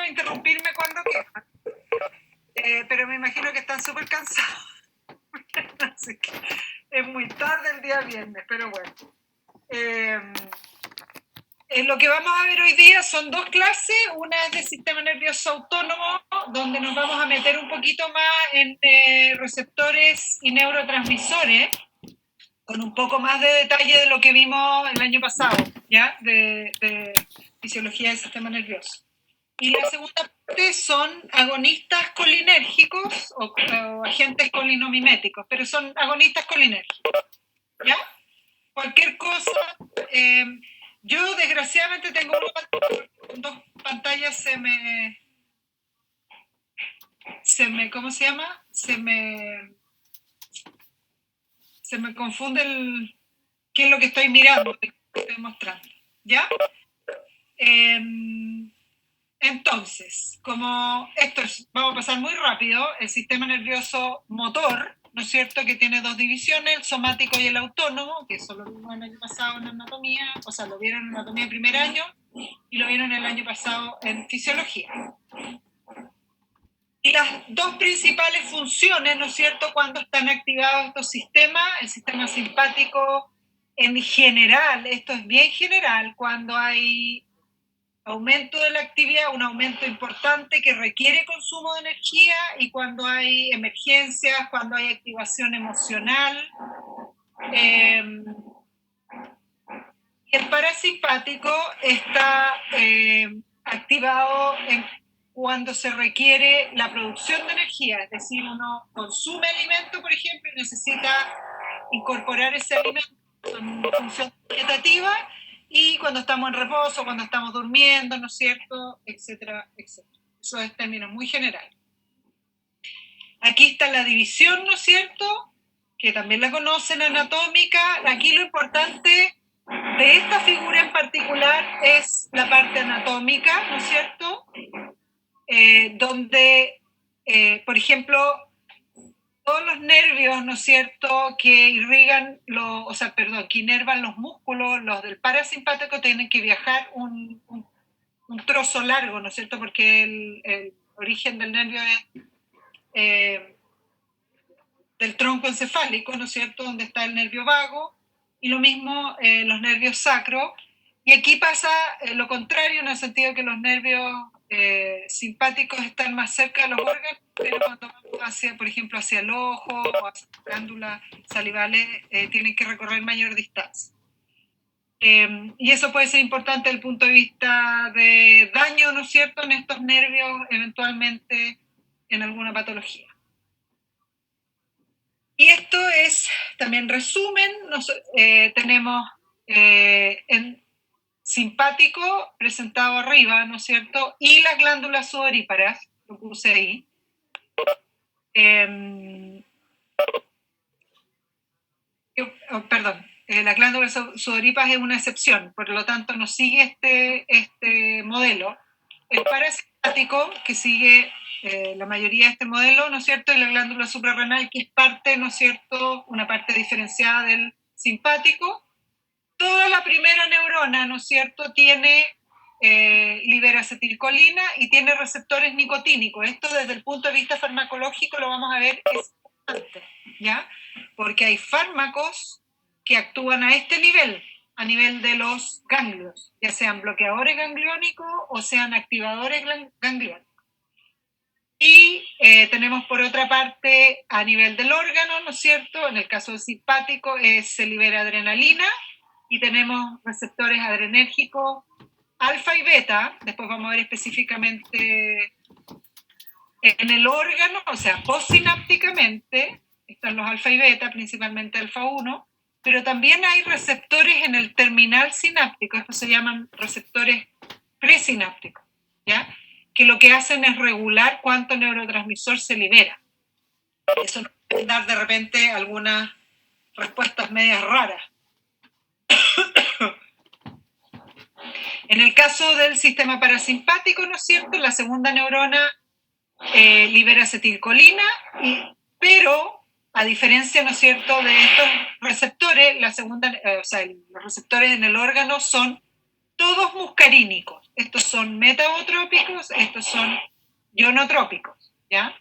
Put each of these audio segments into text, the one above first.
a interrumpirme cuando quieran. Pero me imagino que están súper cansados. Así que es muy tarde el día viernes, pero bueno. Lo que vamos a ver hoy día son dos clases. Una es de sistema nervioso autónomo, donde nos vamos a meter un poquito más en receptores y neurotransmisores, con un poco más de detalle de lo que vimos el año pasado, ¿ya? De fisiología del sistema nervioso. Y la segunda parte son agonistas colinérgicos o agentes colinomiméticos, pero son agonistas colinérgicos, ¿ya? Cualquier cosa. Yo desgraciadamente tengo dos pantallas, se me ¿cómo se llama? Se me confunde qué es lo que estoy mirando, qué estoy mostrando, ¿ya? Entonces, como vamos a pasar muy rápido, el sistema nervioso motor, ¿no es cierto?, que tiene dos divisiones, el somático y el autónomo, que eso lo vimos el año pasado en anatomía, o sea, lo vieron en anatomía primer año y lo vieron el año pasado en fisiología. Y las dos principales funciones, ¿no es cierto?, cuando están activados estos sistemas, el sistema simpático en general, esto es bien general, cuando hay aumento de la actividad, un aumento importante que requiere consumo de energía, y cuando hay emergencias, cuando hay activación emocional. El parasimpático está activado cuando se requiere la producción de energía, es decir, uno consume alimento, por ejemplo, y necesita incorporar ese alimento en función vegetativa, y cuando estamos en reposo, cuando estamos durmiendo, ¿no es cierto?, etcétera, etcétera. Eso es término muy general. Aquí está la división, ¿no es cierto?, que también la conocen, anatómica. Aquí lo importante de esta figura en particular es la parte anatómica, ¿no es cierto?, donde, por ejemplo, todos los nervios, ¿no es cierto?, que irrigan, que inervan los músculos, los del parasimpático, tienen que viajar un trozo largo, ¿no es cierto?, porque el origen del nervio es del tronco encefálico, ¿no es cierto?, donde está el nervio vago, y lo mismo los nervios sacros. Y aquí pasa lo contrario, en el sentido que los nervios simpáticos están más cerca de los órganos, pero cuando vamos por ejemplo, hacia el ojo o hacia las glándulas salivales, tienen que recorrer mayor distancia. Y eso puede ser importante desde el punto de vista de daño, ¿no es cierto?, en estos nervios, eventualmente en alguna patología. Y esto es también resumen. Tenemos en simpático presentado arriba, ¿no es cierto?, y las glándulas sudoríparas, lo puse ahí. Las glándulas sudoríparas es una excepción, por lo tanto no sigue este modelo. El parasimpático, que sigue la mayoría de este modelo, ¿no es cierto?, y la glándula suprarrenal, que es parte, ¿no es cierto?, una parte diferenciada del simpático. Toda la primera neurona, ¿no es cierto?, libera acetilcolina y tiene receptores nicotínicos. Esto desde el punto de vista farmacológico lo vamos a ver, es importante, ¿ya? Porque hay fármacos que actúan a este nivel, a nivel de los ganglios, ya sean bloqueadores gangliónicos o sean activadores gangliónicos. Y tenemos por otra parte a nivel del órgano, ¿no es cierto?, en el caso del simpático se libera adrenalina, y tenemos receptores adrenérgicos alfa y beta. Después vamos a ver específicamente en el órgano, o sea, postsinápticamente están los alfa y beta, principalmente alfa 1, pero también hay receptores en el terminal sináptico, estos se llaman receptores presinápticos, ¿ya?, que lo que hacen es regular cuánto neurotransmisor se libera. Eso nos puede dar de repente algunas respuestas medias raras. En el caso del sistema parasimpático, ¿no es cierto?, la segunda neurona libera acetilcolina, pero a diferencia, ¿no es cierto?, de estos receptores, los receptores en el órgano son todos muscarínicos. Estos son metabotrópicos, estos son ionotrópicos, ¿ya?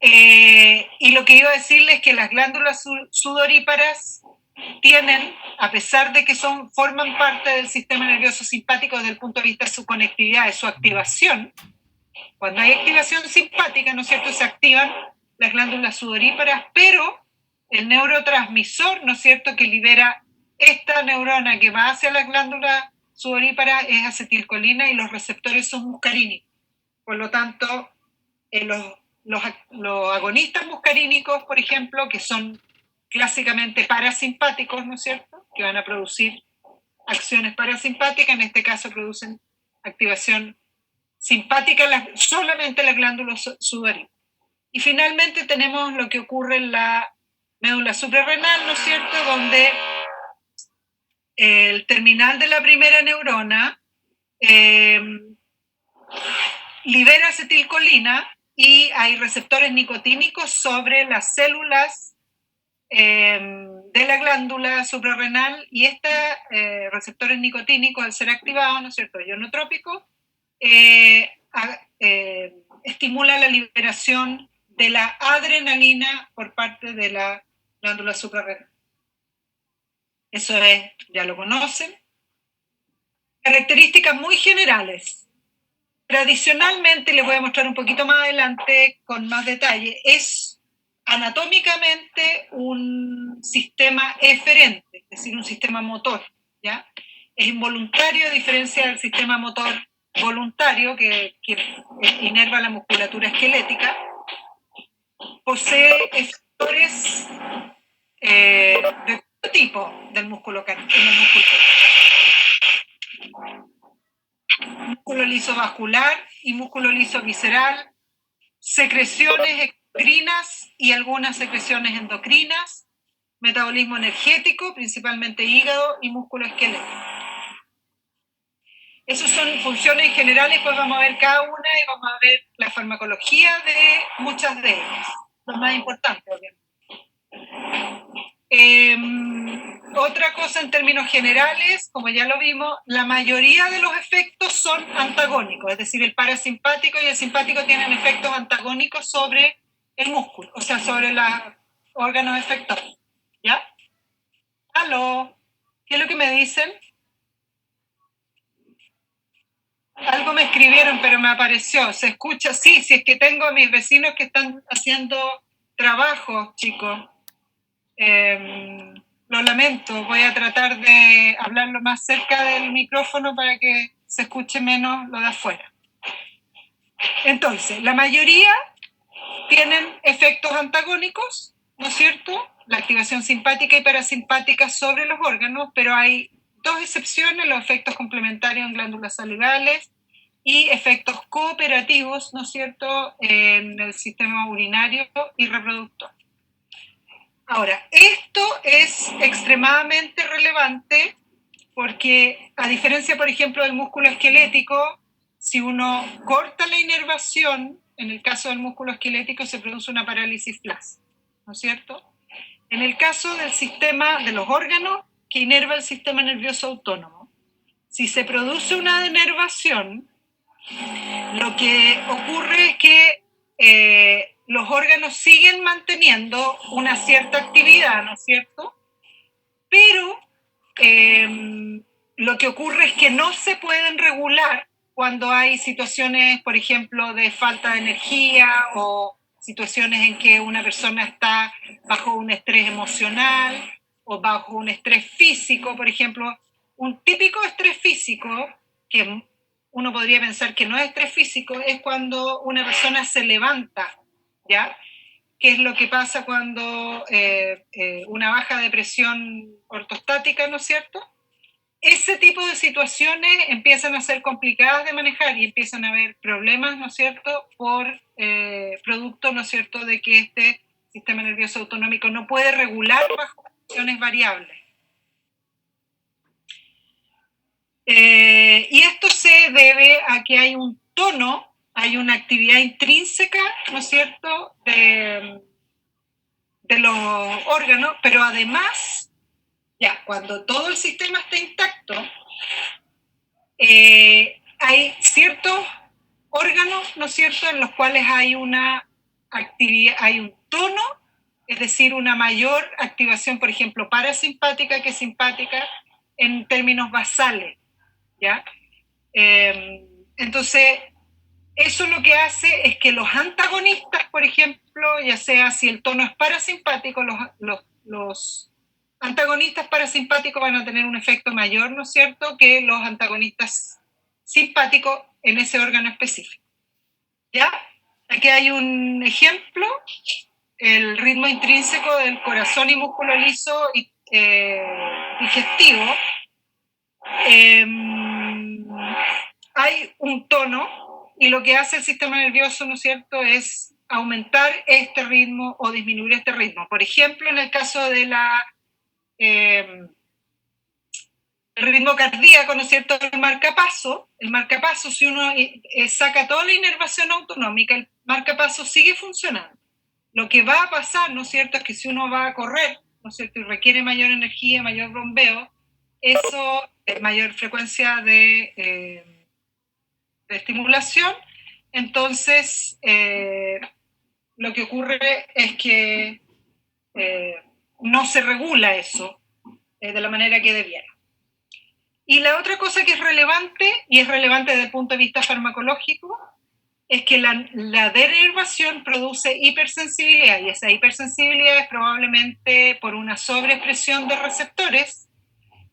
Y lo que iba a decirles es que las glándulas sudoríparas tienen, a pesar de que forman parte del sistema nervioso simpático desde el punto de vista de su conectividad, de su activación, cuando hay activación simpática, ¿no es cierto?, se activan las glándulas sudoríparas, pero el neurotransmisor, ¿no es cierto?, que libera esta neurona que va hacia las glándulas sudoríparas es acetilcolina y los receptores son muscarínicos. Por lo tanto, los agonistas muscarínicos, por ejemplo, que son clásicamente parasimpáticos, ¿no es cierto?, que van a producir acciones parasimpáticas, en este caso producen activación simpática solamente las glándulas sudoríparas. Y finalmente tenemos lo que ocurre en la médula suprarrenal, ¿no es cierto?, donde el terminal de la primera neurona libera acetilcolina y hay receptores nicotínicos sobre las células de la glándula suprarrenal, y estos receptores nicotínicos, al ser activados, ¿no es cierto?, ionotrópicos, estimula la liberación de la adrenalina por parte de la glándula suprarrenal. Eso ya lo conocen. Características muy generales. Tradicionalmente, les voy a mostrar un poquito más adelante con más detalle, es anatómicamente un sistema eferente, es decir, un sistema motor, ¿ya? Es involuntario a diferencia del sistema motor voluntario que inerva la musculatura esquelética. Posee efectores de todo tipo del músculo músculo liso vascular y músculo liso visceral, secreciones exocrinas y algunas secreciones endocrinas, metabolismo energético, principalmente hígado y músculo esquelético. Esas son funciones generales, pues vamos a ver cada una y vamos a ver la farmacología de muchas de ellas, lo más importante, obviamente. Otra cosa en términos generales, como ya lo vimos, la mayoría de los efectos son antagónicos, es decir, el parasimpático y el simpático tienen efectos antagónicos sobre el músculo, o sea, sobre los órganos efectores. ¿Ya? ¿Aló? ¿Qué es lo que me dicen? Algo me escribieron, pero me apareció. ¿Se escucha? Sí, si es que tengo a mis vecinos que están haciendo trabajo, chicos. Lo lamento, voy a tratar de hablarlo más cerca del micrófono para que se escuche menos lo de afuera. Entonces, la mayoría tienen efectos antagónicos, ¿no es cierto? La activación simpática y parasimpática sobre los órganos, pero hay dos excepciones, los efectos complementarios en glándulas salivales y efectos cooperativos, ¿no es cierto?, en el sistema urinario y reproductor. Ahora, esto es extremadamente relevante porque, a diferencia, por ejemplo, del músculo esquelético, si uno corta la inervación, en el caso del músculo esquelético se produce una parálisis flácida, ¿no es cierto? En el caso del sistema de los órganos que inerva el sistema nervioso autónomo, si se produce una denervación, lo que ocurre es que los órganos siguen manteniendo una cierta actividad, ¿no es cierto? Pero lo que ocurre es que no se pueden regular cuando hay situaciones, por ejemplo, de falta de energía o situaciones en que una persona está bajo un estrés emocional o bajo un estrés físico, por ejemplo. Un típico estrés físico, que uno podría pensar que no es estrés físico, es cuando una persona se levanta, ¿ya? ¿Qué es lo que pasa cuando una baja de presión ortostática, ¿no es cierto? Ese tipo de situaciones empiezan a ser complicadas de manejar y empiezan a haber problemas, ¿no es cierto?, por producto, ¿no es cierto?, de que este sistema nervioso autonómico no puede regular bajo condiciones variables. Y esto se debe a que hay un tono, hay una actividad intrínseca, ¿no es cierto?, de los órganos, pero además, ya, cuando todo el sistema está intacto, hay ciertos órganos, ¿no es cierto?, en los cuales hay una actividad, hay un tono, es decir, una mayor activación, por ejemplo, parasimpática que simpática en términos basales, ¿ya? Entonces, eso lo que hace es que los antagonistas, por ejemplo, ya sea si el tono es parasimpático, los antagonistas parasimpáticos van a tener un efecto mayor, ¿no es cierto?, que los antagonistas simpáticos en ese órgano específico. ¿Ya? Aquí hay un ejemplo, el ritmo intrínseco del corazón y músculo liso y digestivo. Hay un tono y lo que hace el sistema nervioso, ¿no es cierto?, es aumentar este ritmo o disminuir este ritmo. Por ejemplo, en el caso de el ritmo cardíaco, ¿no es cierto?, el marcapaso, si uno saca toda la inervación autonómica, el marcapaso sigue funcionando. Lo que va a pasar, ¿no es cierto?, es que si uno va a correr, ¿no es cierto?, y requiere mayor energía, mayor bombeo, eso es mayor frecuencia de estimulación, entonces lo que ocurre es que no se regula eso de la manera que debiera. Y la otra cosa que es relevante, y es relevante desde el punto de vista farmacológico, es que la denervación produce hipersensibilidad, y esa hipersensibilidad es probablemente por una sobreexpresión de receptores,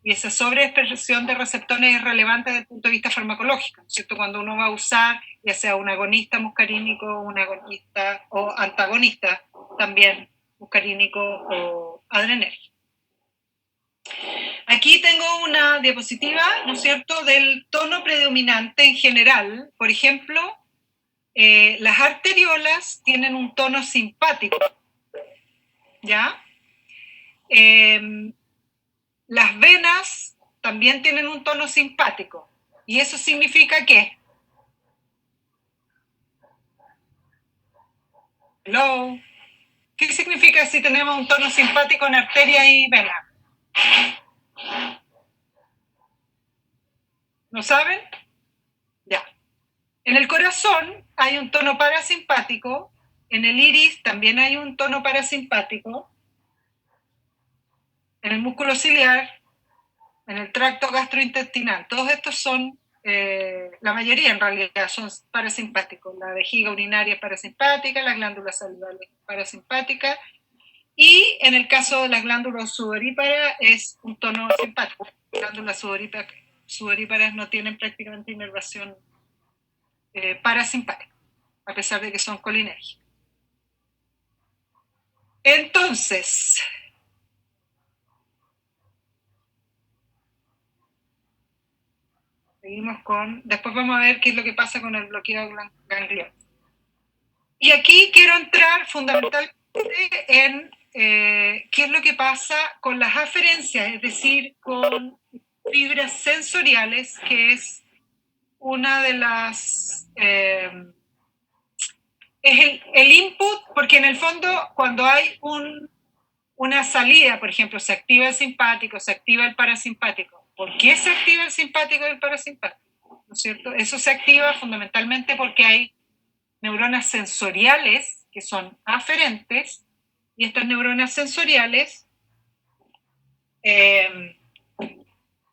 y esa sobreexpresión de receptores es relevante desde el punto de vista farmacológico, ¿cierto? Cuando uno va a usar ya sea un agonista muscarínico, un agonista o antagonista también muscarínico o adrenérgico. Aquí tengo una diapositiva, ¿no es cierto?, del tono predominante en general. Por ejemplo, las arteriolas tienen un tono simpático, ¿ya? Las venas también tienen un tono simpático. ¿Y eso significa qué? Hello. ¿Qué significa si tenemos un tono simpático en arteria y vena? ¿No saben? Ya. En el corazón hay un tono parasimpático, en el iris también hay un tono parasimpático, en el músculo ciliar, en el tracto gastrointestinal. Todos estos son, la mayoría en realidad son parasimpáticos. La vejiga urinaria es parasimpática, las glándulas salivales parasimpáticas, y en el caso de las glándulas sudoríparas es un tono simpático. Las glándulas sudoríparas no tienen prácticamente inervación parasimpática, a pesar de que son colinérgicas. Entonces, seguimos con, después vamos a ver qué es lo que pasa con el bloqueo ganglioso. Y aquí quiero entrar fundamentalmente en qué es lo que pasa con las aferencias, es decir, con fibras sensoriales, que es una de las... es el input, porque en el fondo cuando hay una salida, por ejemplo, se activa el simpático, se activa el parasimpático. ¿Por qué se activa el simpático y el parasimpático? ¿No es cierto? Eso se activa fundamentalmente porque hay neuronas sensoriales que son aferentes, y estas neuronas sensoriales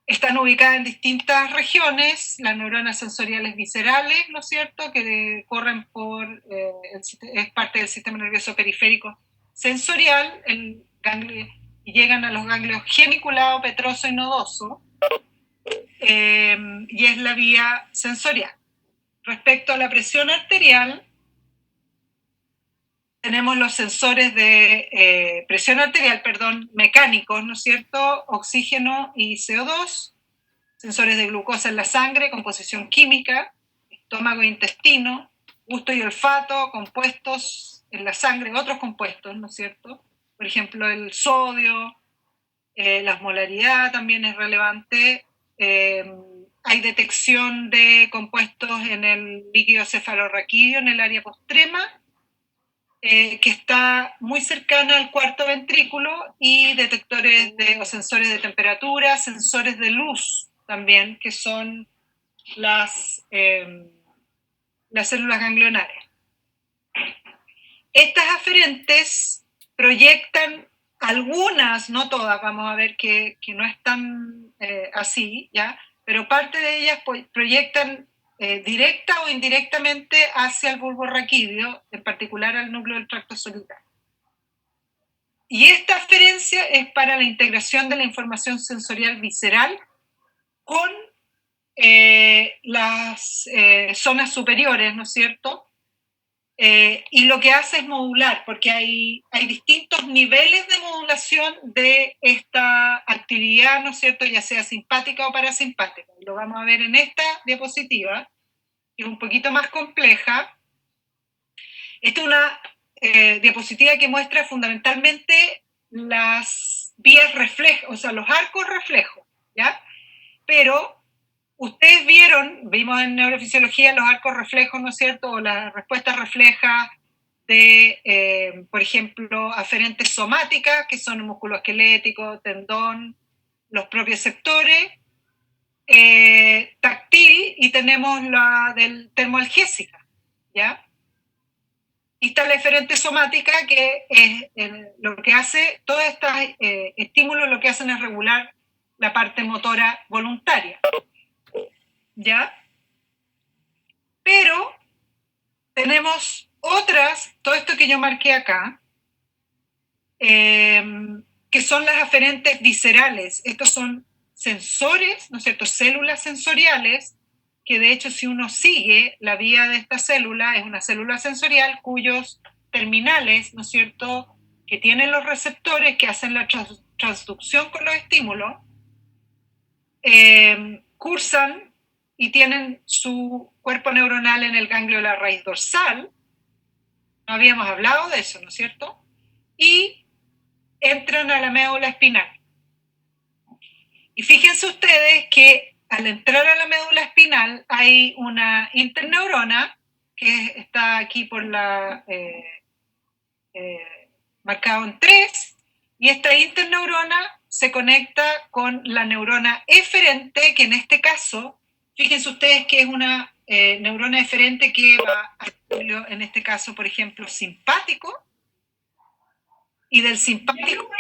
están ubicadas en distintas regiones, las neuronas sensoriales viscerales, ¿no es cierto?, que corren por, es parte del sistema nervioso periférico sensorial, y llegan a los ganglios geniculado, petroso y nodoso, y es la vía sensorial. Respecto a la presión arterial, tenemos los sensores de presión arterial, mecánicos, ¿no es cierto?, oxígeno y CO2, sensores de glucosa en la sangre, composición química, estómago e intestino, gusto y olfato, compuestos en la sangre, otros compuestos, ¿no es cierto? Por ejemplo, el sodio, la osmolaridad también es relevante. Hay detección de compuestos en el líquido cefalorraquídeo, en el área postrema, que está muy cercana al cuarto ventrículo, y detectores o sensores de temperatura, sensores de luz, también, que son las células ganglionares. Estas aferentes proyectan algunas, no todas, vamos a ver que no es tan así, ¿ya? Pero parte de ellas proyectan directa o indirectamente hacia el bulbo raquídeo, en particular al núcleo del tracto solitario. Y esta aferencia es para la integración de la información sensorial visceral con las zonas superiores, ¿no es cierto? Y lo que hace es modular, porque hay distintos niveles de modulación de esta actividad, ¿no es cierto?, ya sea simpática o parasimpática. Lo vamos a ver en esta diapositiva, que es un poquito más compleja. Esta es una diapositiva que muestra fundamentalmente las vías reflejo, o sea, los arcos reflejos, ¿ya? Pero ustedes vimos en neurofisiología los arcos reflejos, ¿no es cierto?, o las respuestas reflejas de, por ejemplo, aferentes somáticas, que son musculoesquelético, tendón, los propioceptores, táctil, y tenemos la del termoalgésica, ¿ya? Y está la eferente somática, que es lo que hace, todos estos estímulos lo que hacen es regular la parte motora voluntaria, ¿ya? Pero tenemos otras, todo esto que yo marqué acá, que son las aferentes viscerales. Estos son sensores, ¿no es cierto?, células sensoriales, que de hecho si uno sigue la vía de esta célula, es una célula sensorial cuyos terminales, ¿no es cierto?, que tienen los receptores que hacen la transducción con los estímulos, cursan y tienen su cuerpo neuronal en el ganglio de la raíz dorsal. No habíamos hablado de eso, ¿no es cierto? Y entran a la médula espinal. Y fíjense ustedes que al entrar a la médula espinal hay una interneurona que está aquí por la marcado en 3, y esta interneurona se conecta con la neurona eferente, que en este caso, fíjense ustedes que es una neurona eferente que va al núcleo, en este caso, por ejemplo, simpático, y del simpático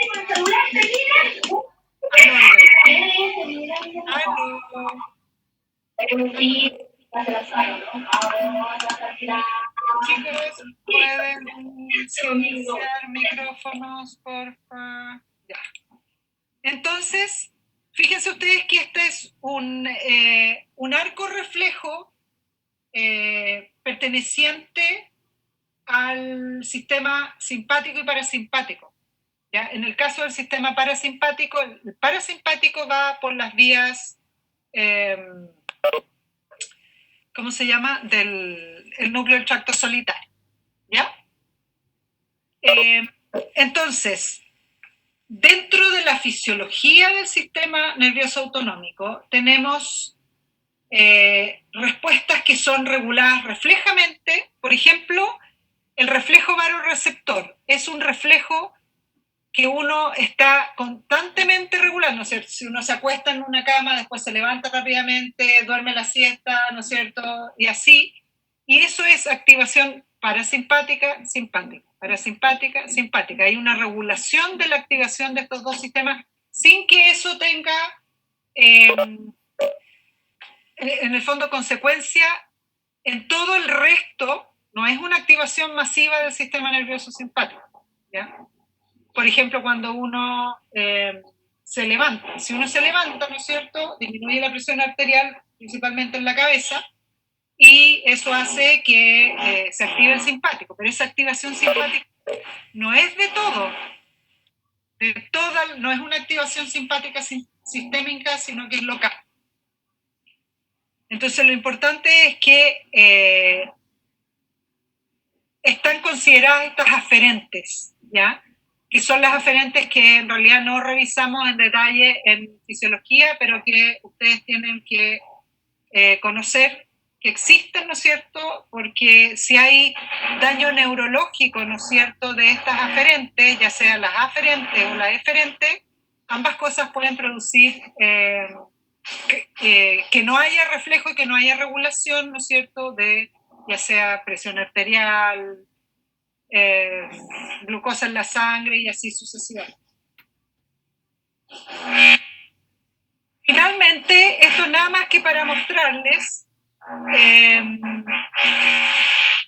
chicos, pueden silenciar micrófonos, porfa. Ya. Entonces, fíjense ustedes que este es un arco reflejo perteneciente al sistema simpático y parasimpático. ¿Ya? En el caso del sistema parasimpático, el parasimpático va por las vías, ¿cómo se llama?, del núcleo del tracto solitario. ¿Ya? Entonces, dentro de la fisiología del sistema nervioso autonómico tenemos respuestas que son reguladas reflejamente. Por ejemplo, el reflejo varoreceptor es un reflejo que uno está constantemente regulando, ¿no es cierto? Si uno se acuesta en una cama, después se levanta rápidamente, duerme la siesta, ¿no es cierto? Y así. Y eso es activación parasimpática, simpática, parasimpática, simpática. Hay una regulación de la activación de estos dos sistemas sin que eso tenga, en el fondo, consecuencia en todo el resto. No es una activación masiva del sistema nervioso simpático, ¿ya? Por ejemplo, cuando uno se levanta. Si uno se levanta, ¿no es cierto?, disminuye la presión arterial, principalmente en la cabeza, y eso hace que se active el simpático. Pero esa activación simpática no es de todo. No es una activación simpática sistémica, sino que es local. Entonces, lo importante es que están consideradas estas aferentes, ¿ya?, que son las aferentes que en realidad no revisamos en detalle en fisiología, pero que ustedes tienen que conocer que existen, ¿no es cierto?, porque si hay daño neurológico, ¿no es cierto?, de estas aferentes, ya sean las aferentes o las eferentes, ambas cosas pueden producir que no haya reflejo y que no haya regulación, ¿no es cierto?, de ya sea presión arterial, glucosa en la sangre y así sucesivamente. Finalmente, esto nada más que para mostrarles,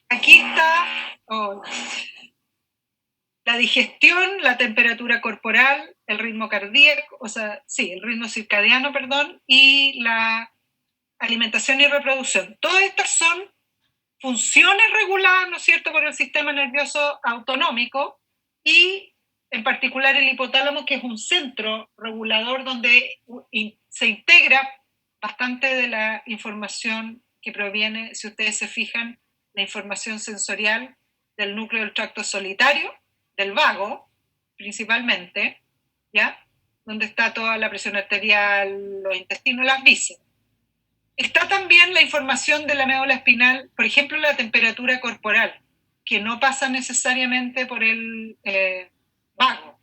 aquí está la digestión, la temperatura corporal, el ritmo cardíaco, o sea, sí, el ritmo circadiano, perdón, y la alimentación y reproducción. Todas estas son funciones reguladas, ¿no es cierto?, por el sistema nervioso autonómico y en particular el hipotálamo, que es un centro regulador donde se integra bastante de la información que proviene, si ustedes se fijan, la información sensorial del núcleo del tracto solitario, del vago, principalmente, ¿ya? Donde está toda la presión arterial, los intestinos, las vísceras. Está también la información de la médula espinal, por ejemplo, la temperatura corporal, que no pasa necesariamente por el vago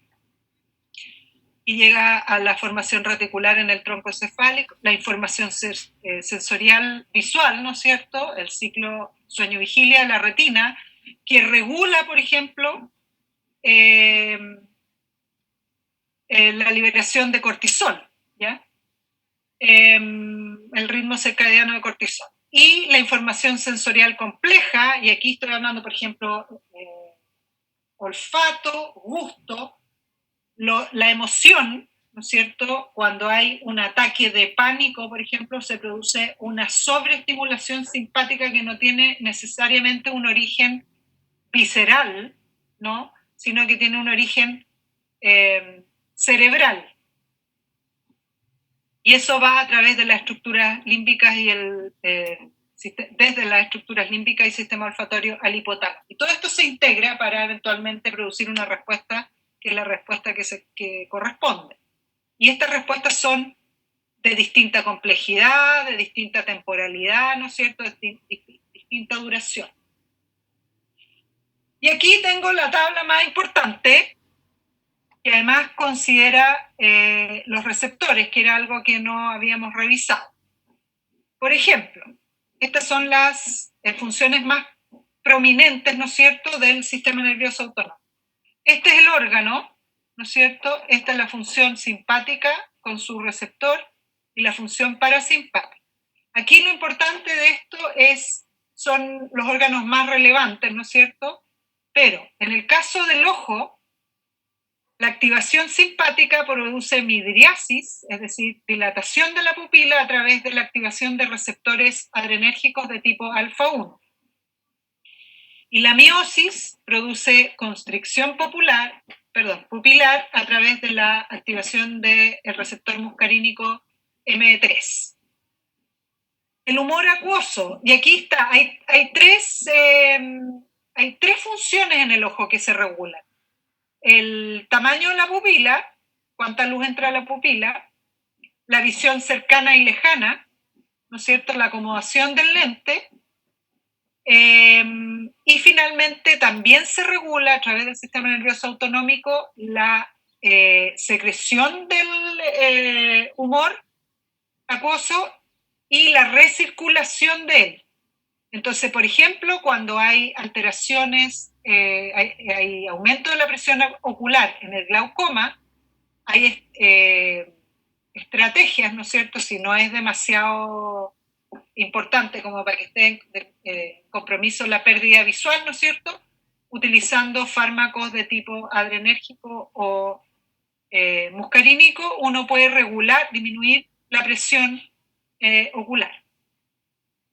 y llega a la formación reticular en el tronco encefálico, la información sensorial visual, ¿no es cierto?, el ciclo sueño-vigilia, la retina, que regula, por ejemplo, la liberación de cortisol, ¿ya? El ritmo circadiano de cortisol. Y la información sensorial compleja, y aquí estoy hablando, por ejemplo, olfato, gusto, la emoción, ¿no es cierto? Cuando hay un ataque de pánico, por ejemplo, se produce una sobreestimulación simpática que no tiene necesariamente un origen visceral, ¿no?, sino que tiene un origen cerebral. Y eso va a través de las estructuras límbicas y desde las estructuras límbicas y sistema olfatorio al hipotálamo. Y todo esto se integra para eventualmente producir una respuesta que es la respuesta que corresponde. Y estas respuestas son de distinta complejidad, de distinta temporalidad, ¿no es cierto?, de distinta duración. Y aquí tengo la tabla más importante, que además considera los receptores, que era algo que no habíamos revisado. Por ejemplo, estas son las funciones más prominentes, ¿no es cierto?, del sistema nervioso autónomo. Este es el órgano, ¿no es cierto? Esta es la función simpática con su receptor y la función parasimpática. Aquí lo importante de esto son los órganos más relevantes, ¿no es cierto? Pero en el caso del ojo, la activación simpática produce midriasis, es decir, dilatación de la pupila a través de la activación de receptores adrenérgicos de tipo alfa-1. Y la miosis produce constricción pupilar a través de la activación del receptor muscarínico M3. El humor acuoso, y aquí está, hay tres funciones en el ojo que se regulan. El tamaño de la pupila, cuánta luz entra a la pupila, la visión cercana y lejana, ¿no es cierto?, la acomodación del lente, y finalmente también se regula a través del sistema nervioso autonómico la secreción del humor acuoso y la recirculación de él. Entonces, por ejemplo, cuando hay alteraciones, hay aumento de la presión ocular en el glaucoma, hay estrategias, ¿no es cierto?, si no es demasiado importante como para que esté en compromiso la pérdida visual, ¿no es cierto?, utilizando fármacos de tipo adrenérgico o muscarínico, uno puede disminuir la presión ocular.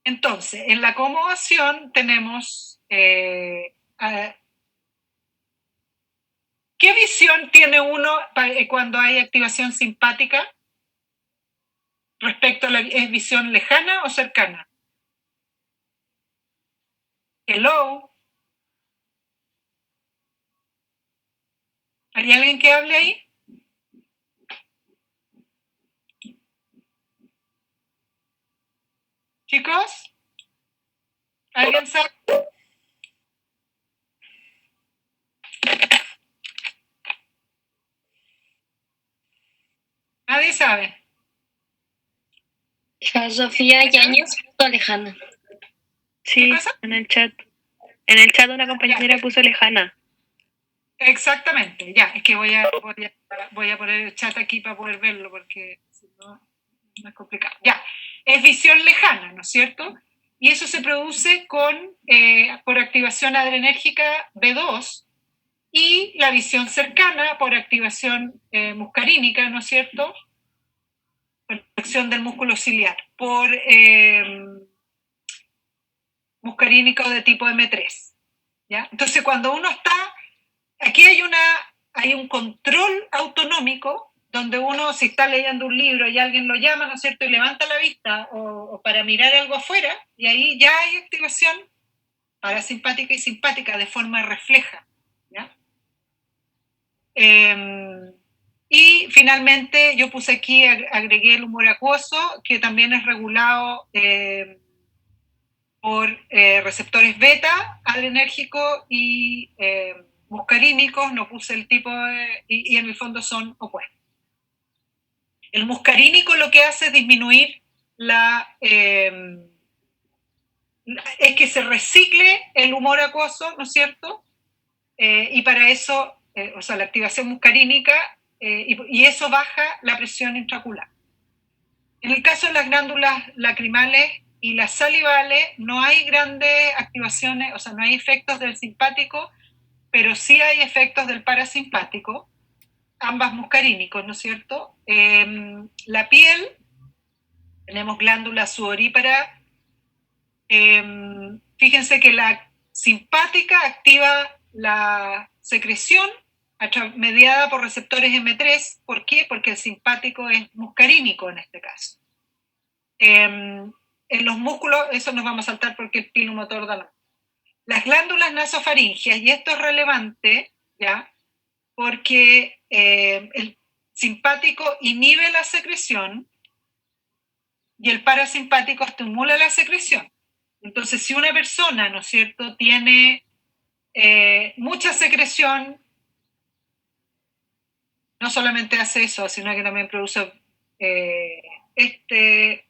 Entonces, en la acomodación tenemos ¿qué visión tiene uno cuando hay activación simpática respecto a ¿es visión lejana o cercana? Hello. ¿Hay alguien que hable ahí? Chicos, ¿alguien sabe? Nadie sabe. Sofía Yáñez puso lejana. Sí, ¿Qué cosa? en el chat. En el chat una compañera puso lejana. Exactamente, ya, es que voy a poner el chat aquí para poder verlo, porque si no, no es complicado. Ya, es visión lejana, ¿no es cierto? Y eso se produce por activación adrenérgica B2 y la visión cercana por activación muscarínica, ¿no es cierto? Por acción del músculo ciliar, por muscarínico de tipo M3. ¿Ya? Entonces, cuando uno está, aquí hay un control autonómico donde uno, si está leyendo un libro y alguien lo llama, ¿no es cierto?, y levanta la vista o para mirar algo afuera, y ahí ya hay activación parasimpática y simpática de forma refleja. ¿Ya? Y finalmente yo puse aquí, agregué el humor acuoso, que también es regulado por receptores beta, adrenérgicos y muscarínicos, no puse el tipo y en el fondo son opuestos. El muscarínico lo que hace es disminuir es que se recicle el humor acuoso, ¿no es cierto? Y para eso, o sea, la activación muscarínica, y eso baja la presión intraocular. En el caso de las glándulas lacrimales y las salivales, no hay grandes activaciones, o sea, no hay efectos del simpático, pero sí hay efectos del parasimpático, ambas muscarínicos, ¿no es cierto? La piel, tenemos glándulas sudoríparas. Fíjense que la simpática activa la secreción mediada por receptores M3. ¿Por qué? Porque el simpático es muscarínico en este caso. En los músculos, eso nos vamos a saltar porque el pilomotor da las glándulas nasofaringeas, y esto es relevante, ¿ya? Porque el simpático inhibe la secreción y el parasimpático estimula la secreción. Entonces, si una persona, ¿no es cierto?, tiene mucha secreción, no solamente hace eso, sino que también produce el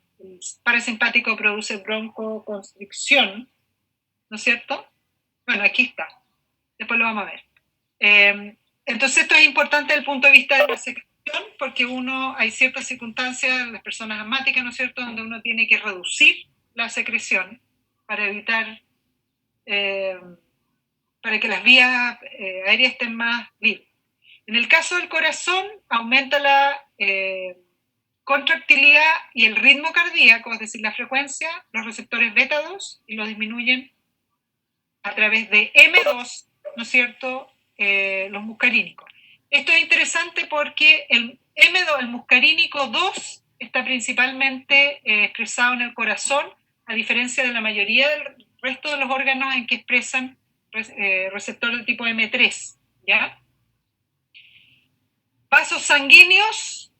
parasimpático produce broncoconstricción, ¿no es cierto? Bueno, aquí está. Después lo vamos a ver. Entonces, esto es importante desde el punto de vista de la secreción, porque hay ciertas circunstancias, las personas asmáticas, ¿no es cierto?, donde uno tiene que reducir la secreción para evitar, para que las vías aéreas estén más libres. En el caso del corazón, aumenta la contractilidad y el ritmo cardíaco, es decir, la frecuencia, los receptores beta 2, y los disminuyen a través de M2, ¿no es cierto?, los muscarínicos. Esto es interesante porque el M2, el muscarínico 2, está principalmente expresado en el corazón, a diferencia de la mayoría del resto de los órganos en que expresan receptor de tipo M3, ¿ya? Vasos sanguíneos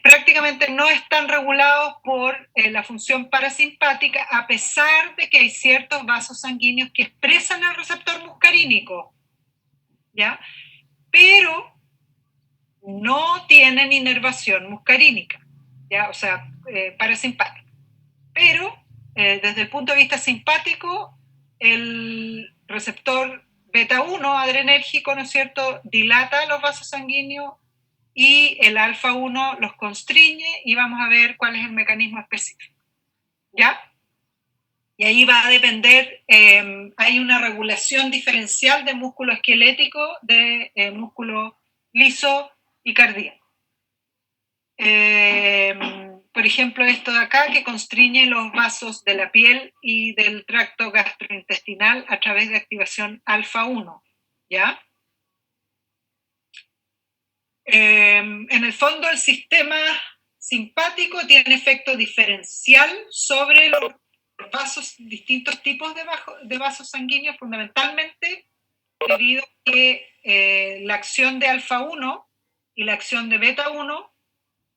prácticamente no están regulados por la función parasimpática, a pesar de que hay ciertos vasos sanguíneos que expresan el receptor muscarínico, ¿ya? Pero no tienen inervación muscarínica, ¿ya? O sea, parasimpática. Pero desde el punto de vista simpático, el receptor beta 1 adrenérgico, ¿no es cierto?, dilata los vasos sanguíneos y el alfa 1 los constriñe, y vamos a ver cuál es el mecanismo específico. ¿Ya? Y ahí va a depender, hay una regulación diferencial de músculo esquelético, de músculo liso y cardíaco. Por ejemplo, esto de acá, que constriñe los vasos de la piel y del tracto gastrointestinal a través de activación alfa 1, ¿ya? En el fondo, el sistema simpático tiene efecto diferencial sobre los vasos, distintos tipos de vasos sanguíneos, fundamentalmente debido a que la acción de alfa 1 y la acción de beta 1,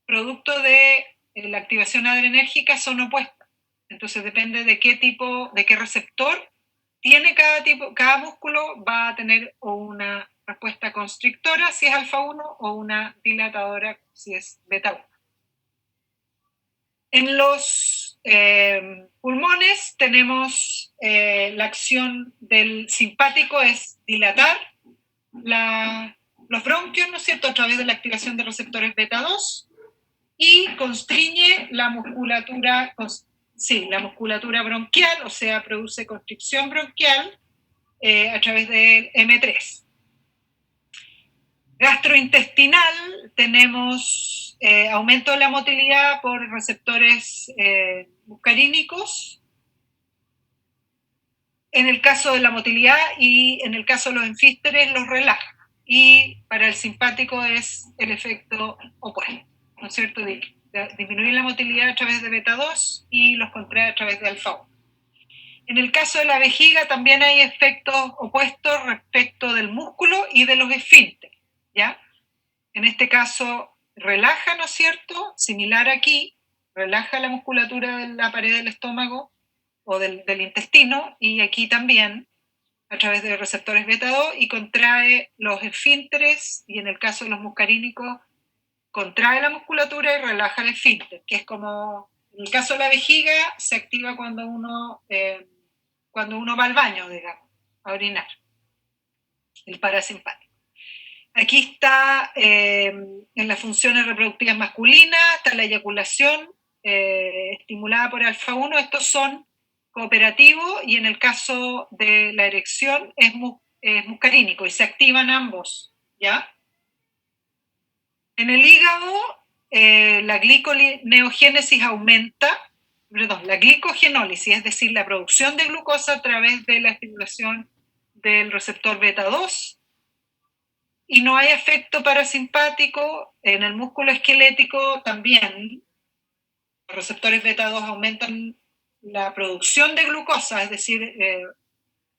producto de la activación adrenérgica, son opuestas. Entonces depende de qué receptor tiene cada músculo, va a tener una respuesta constrictora si es alfa 1 o una dilatadora si es beta 1. En los pulmones tenemos la acción del simpático es dilatar los bronquios, ¿no es cierto?, a través de la activación de receptores beta 2 y constriñe la musculatura, la musculatura bronquial, o sea, produce constricción bronquial a través del M3. Gastrointestinal tenemos aumento de la motilidad por receptores muscarínicos en el caso de la motilidad, y en el caso de los enfísteres los relaja, y para el simpático es el efecto opuesto, ¿no es cierto? Disminuir la motilidad a través de beta 2 y los contrae a través de alfa 1. En el caso de la vejiga también hay efectos opuestos respecto del músculo y de los esfínteres, ¿ya? En este caso relaja, ¿no es cierto? Similar aquí, relaja la musculatura de la pared del estómago o del intestino, y aquí también a través de receptores beta 2, y contrae los esfínteres, y en el caso de los muscarínicos contrae la musculatura y relaja el esfínter, que es como, en el caso de la vejiga, se activa cuando uno va al baño, digamos, a orinar, el parasimpático. Aquí está en las funciones reproductivas masculinas, está la eyaculación estimulada por alfa 1, estos son cooperativos, y en el caso de la erección es muscarínico, y se activan ambos, ¿ya? En el hígado la gliconeogénesis aumenta, la glicogenólisis, es decir, la producción de glucosa a través de la estimulación del receptor beta 2, y no hay efecto parasimpático. En el músculo esquelético también los receptores beta 2 aumentan la producción de glucosa, es decir,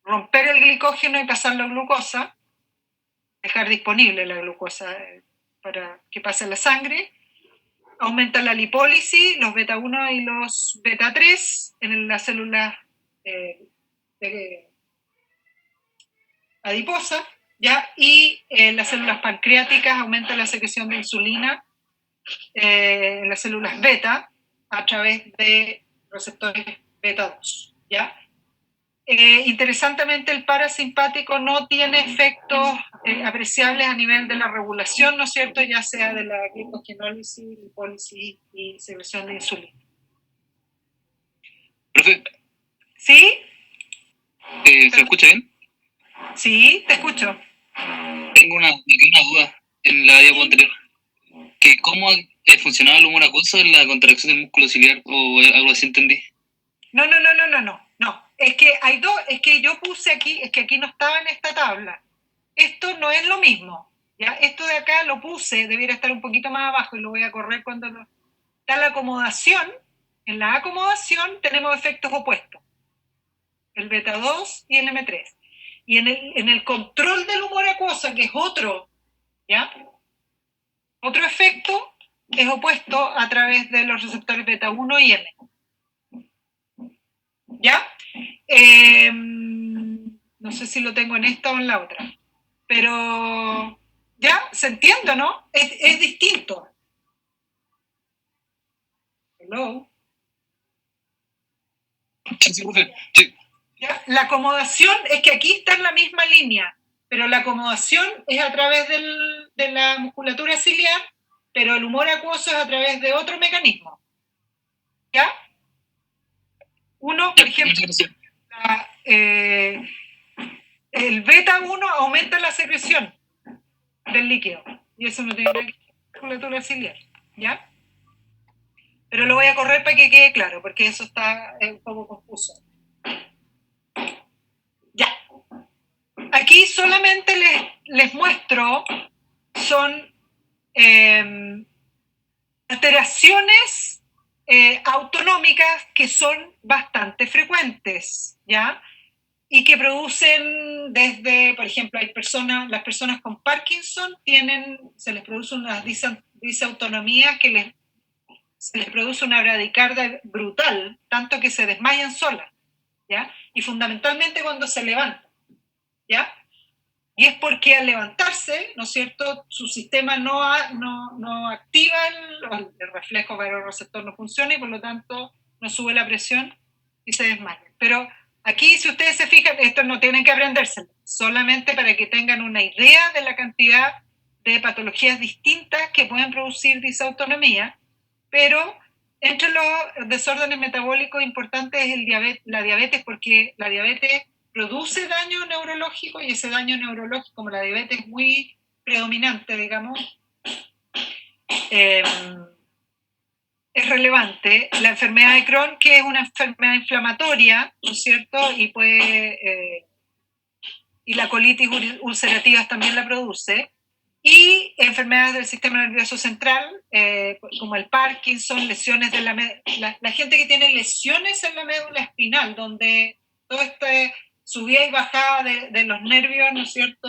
romper el glicógeno y pasarlo a glucosa, dejar disponible la glucosa para que pase a la sangre. Aumenta la lipólisis, los beta 1 y los beta 3 en las células adiposas, ¿ya? Y en las células pancreáticas aumenta la secreción de insulina en las células beta a través de receptores beta 2, ¿ya? Interesantemente, el parasimpático no tiene efectos apreciables a nivel de la regulación, ¿no es cierto?, ya sea de la glicogenólisis, lipólisis y secreción de insulina. Profe, ¿Sí? ¿se escucha bien? Sí, te escucho. Tengo una duda en la diapositiva anterior. Que ¿Cómo funcionaba el humor acuoso en la contracción del músculo ciliar o algo así entendí? No. Es que hay dos, es que yo puse aquí, es que aquí no estaba en esta tabla. Esto no es lo mismo, ¿ya? Esto de acá lo puse, debiera estar un poquito más abajo, y lo voy a correr cuando está la acomodación. En la acomodación tenemos efectos opuestos, el beta 2 y el M3. Y en el control del humor acuoso, que es otro, ¿ya? Otro efecto es opuesto a través de los receptores beta 1 y M. ¿Ya? No sé si lo tengo en esta o en la otra, pero ya se entiende, ¿no? Es distinto. Hello. Sí, profe. Sí. ¿Ya? La acomodación es que aquí está en la misma línea, pero la acomodación es a través de la musculatura ciliar, pero el humor acuoso es a través de otro mecanismo. ¿Ya? Uno, por ejemplo, el beta 1 aumenta la secreción del líquido, y eso no tiene nada que ver con la musculatura ciliar, ¿ya? Pero lo voy a correr para que quede claro, porque eso está un poco confuso. Ya. Aquí solamente les muestro, son alteraciones autonómicas que son bastante frecuentes, ¿ya? Y que producen desde, por ejemplo, las personas con Parkinson se les produce una disautonomía que se les produce una bradicardia brutal, tanto que se desmayan solas, ¿ya? Y fundamentalmente cuando se levantan, ¿ya? Y es porque al levantarse, ¿no es cierto?, su sistema no activa el reflejo vasoreceptor, no funciona y por lo tanto no sube la presión y se desmaya. Pero aquí, si ustedes se fijan, esto no tienen que aprendérselo, solamente para que tengan una idea de la cantidad de patologías distintas que pueden producir disautonomía, pero entre los desórdenes metabólicos importantes es la diabetes, porque la diabetes produce daño neurológico y ese daño neurológico, como la diabetes es muy predominante, digamos, es relevante. La enfermedad de Crohn, que es una enfermedad inflamatoria, ¿no es cierto? Y la colitis ulcerativa también la produce. Y enfermedades del sistema nervioso central, como el Parkinson, lesiones de la gente que tiene lesiones en la médula espinal, donde todo este subida y bajada de los nervios, ¿no es cierto?,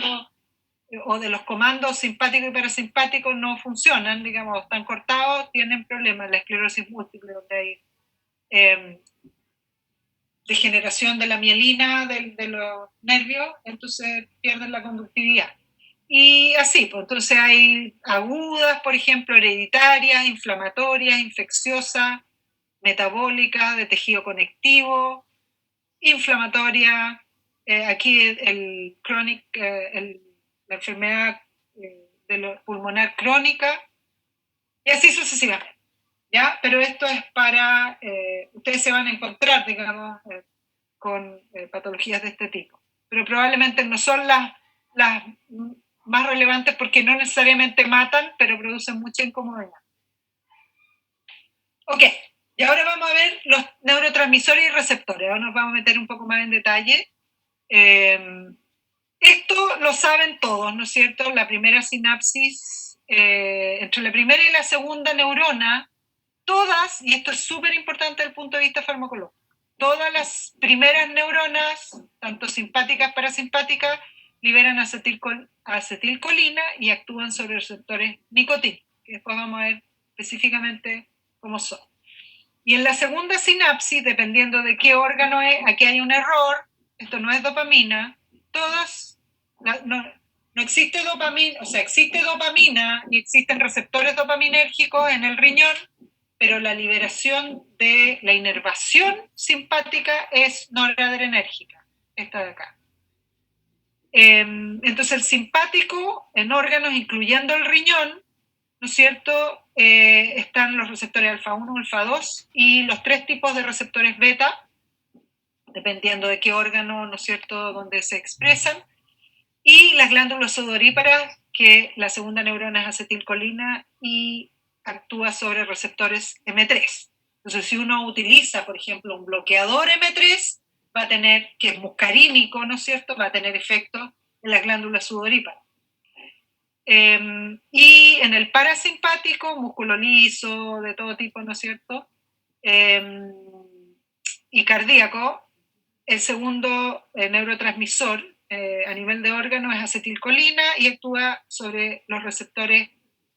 o de los comandos simpáticos y parasimpáticos no funcionan, digamos, están cortados, tienen problemas. La esclerosis múltiple, donde hay degeneración de la mielina de los nervios, entonces pierden la conductividad. Y así, pues entonces hay agudas, por ejemplo, hereditarias, inflamatorias, infecciosas, metabólicas, de tejido conectivo, inflamatoria, aquí el chronic, la enfermedad pulmonar crónica, y así sucesivamente, ¿ya? Pero esto es para, ustedes se van a encontrar, digamos, con patologías de este tipo, pero probablemente no son las más relevantes porque no necesariamente matan, pero producen mucha incomodidad. Ok, y ahora vamos a ver los neurotransmisores y receptores. Ahora nos vamos a meter un poco más en detalle. Esto lo saben todos, ¿no es cierto? La primera sinapsis, entre la primera y la segunda neurona, todas, y esto es súper importante desde el punto de vista farmacológico, todas las primeras neuronas, tanto simpáticas, parasimpáticas, liberan acetilcolina y actúan sobre receptores nicotínicos, que después vamos a ver específicamente cómo son. Y en la segunda sinapsis, dependiendo de qué órgano es, aquí hay un error, esto no es dopamina, no existe dopamina, o sea, existe dopamina y existen receptores dopaminérgicos en el riñón, pero la liberación de la inervación simpática es noradrenérgica, esta de acá. Entonces el simpático en órganos, incluyendo el riñón, ¿no es cierto?, están los receptores alfa 1, alfa 2 y los 3 tipos de receptores beta, dependiendo de qué órgano, ¿no es cierto?, donde se expresan, y las glándulas sudoríparas, que la segunda neurona es acetilcolina y actúa sobre receptores M3. Entonces, si uno utiliza, por ejemplo, un bloqueador M3, va a tener, que es muscarínico, ¿no es cierto?, va a tener efecto en las glándulas sudoríparas. Y en el parasimpático, músculo liso, de todo tipo, ¿no es cierto?, y cardíaco, el segundo neurotransmisor a nivel de órgano es acetilcolina y actúa sobre los receptores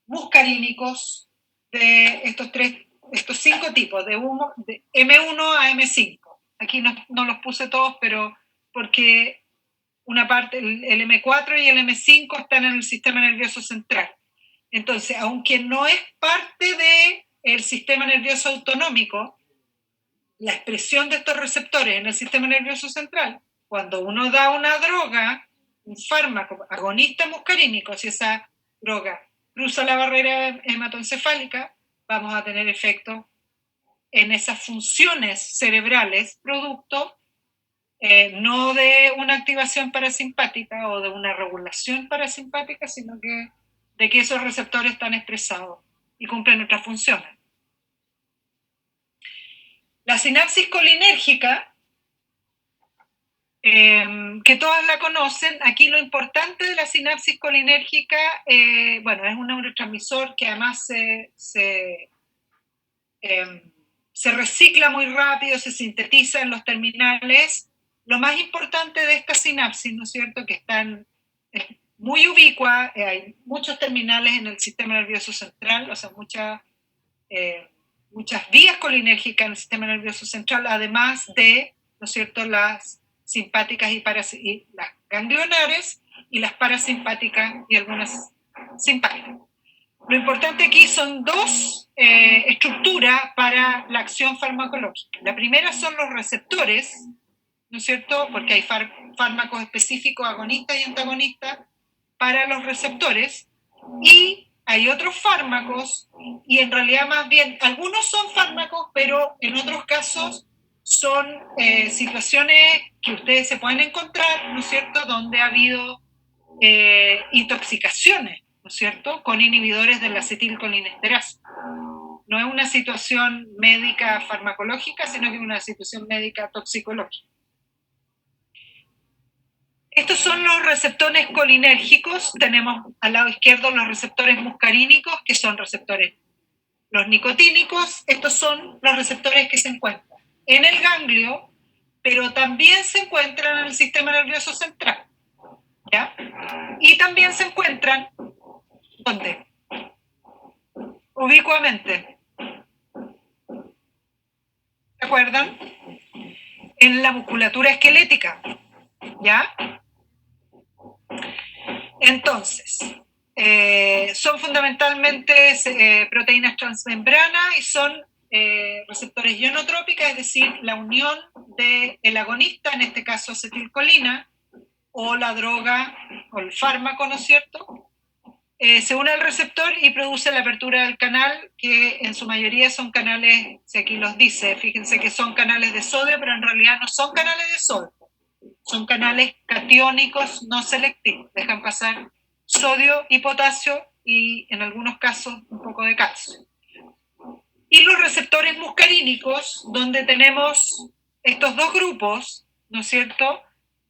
muscarínicos de estos 5 tipos, de M1 a M5. Aquí no los puse todos, pero porque una parte, el M4 y el M5 están en el sistema nervioso central. Entonces, aunque no es parte del sistema nervioso autonómico, la expresión de estos receptores en el sistema nervioso central, cuando uno da una droga, un fármaco agonista muscarínico, si esa droga cruza la barrera hematoencefálica, vamos a tener efecto en esas funciones cerebrales, producto no de una activación parasimpática o de una regulación parasimpática, sino que de que esos receptores están expresados y cumplen otras funciones. La sinapsis colinérgica, que todas la conocen, aquí lo importante de la sinapsis colinérgica, bueno, es un neurotransmisor que además se recicla muy rápido, se sintetiza en los terminales. Lo más importante de esta sinapsis, ¿no es cierto?, que están muy ubicua, hay muchos terminales en el sistema nervioso central, o sea, muchas vías colinérgicas en el sistema nervioso central, además de, ¿no es cierto?, las simpáticas y las ganglionares, y las parasimpáticas y algunas simpáticas. Lo importante aquí son dos estructuras para la acción farmacológica. La primera son los receptores, ¿no es cierto? Porque hay fármacos específicos, agonistas y antagonistas, para los receptores, y hay otros fármacos, y en realidad más bien, algunos son fármacos, pero en otros casos son situaciones que ustedes se pueden encontrar, ¿no es cierto?, donde ha habido intoxicaciones, ¿no es cierto?, con inhibidores de la acetilcolinesterasa. No es una situación médica farmacológica, sino que es una situación médica toxicológica. Estos son los receptores colinérgicos. Tenemos al lado izquierdo los receptores muscarínicos, que son receptores. Los nicotínicos, estos son los receptores que se encuentran en el ganglio, pero también se encuentran en el sistema nervioso central, ¿ya? Y también se encuentran, ¿dónde? Ubicuamente. ¿Se acuerdan? En la musculatura esquelética, ¿ya? Entonces, son fundamentalmente proteínas transmembranas y son receptores ionotrópicas, es decir, la unión del agonista, en este caso acetilcolina, o la droga, o el fármaco, ¿no es cierto?, se une al receptor y produce la apertura del canal, que en su mayoría son canales, si aquí los dice, fíjense que son canales de sodio, pero en realidad no son canales de sodio. Son canales catiónicos no selectivos, dejan pasar sodio y potasio y en algunos casos un poco de calcio. Y los receptores muscarínicos, donde tenemos estos dos grupos, ¿no es cierto?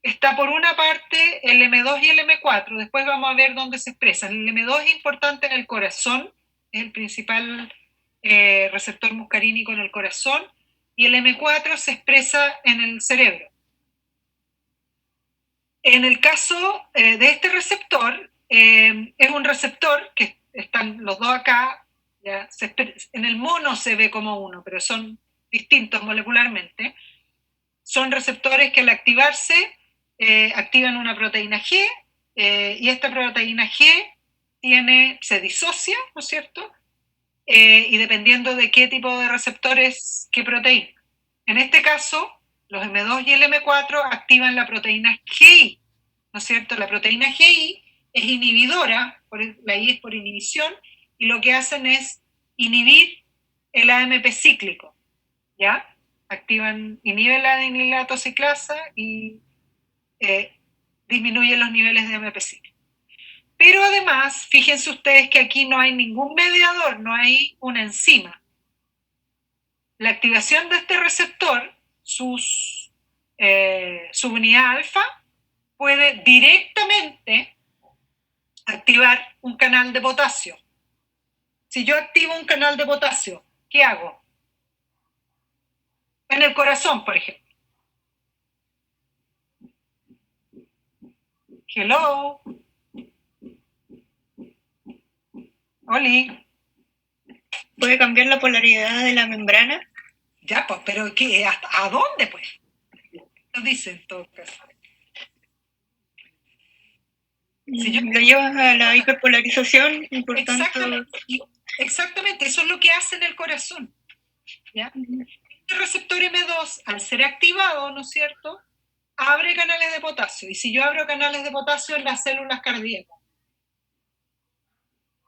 Está por una parte el M2 y el M4, después vamos a ver dónde se expresan. El M2 es importante en el corazón, es el principal receptor muscarínico en el corazón, y el M4 se expresa en el cerebro. En el caso de este receptor, es un receptor que están los dos acá, ya, en el mono se ve como uno, pero son distintos molecularmente. Son receptores que al activarse activan una proteína G, y esta proteína G se disocia, ¿no es cierto? Y dependiendo de qué tipo de receptores, qué proteína. En este caso, los M2 y el M4 activan la proteína GI, ¿no es cierto? La proteína GI es inhibidora, la I es por inhibición, y lo que hacen es inhibir el AMP cíclico, ¿ya? Inhiben la adenilato ciclasa y disminuyen los niveles de AMP cíclico. Pero además, fíjense ustedes que aquí no hay ningún mediador, no hay una enzima. La activación de este receptor, su unidad alfa, puede directamente activar un canal de potasio. Si yo activo un canal de potasio, ¿qué hago? En el corazón, por ejemplo. Hello. Oli. ¿Puede cambiar la polaridad de la membrana? Ya, pues, pero ¿qué? ¿A dónde, pues? Lo dice en todo caso. Si lo llevas a la hiperpolarización, y por tanto... Exactamente, eso es lo que hace en el corazón, ¿ya? El receptor M2, al ser activado, ¿no es cierto?, abre canales de potasio. Y si yo abro canales de potasio en las células cardíacas,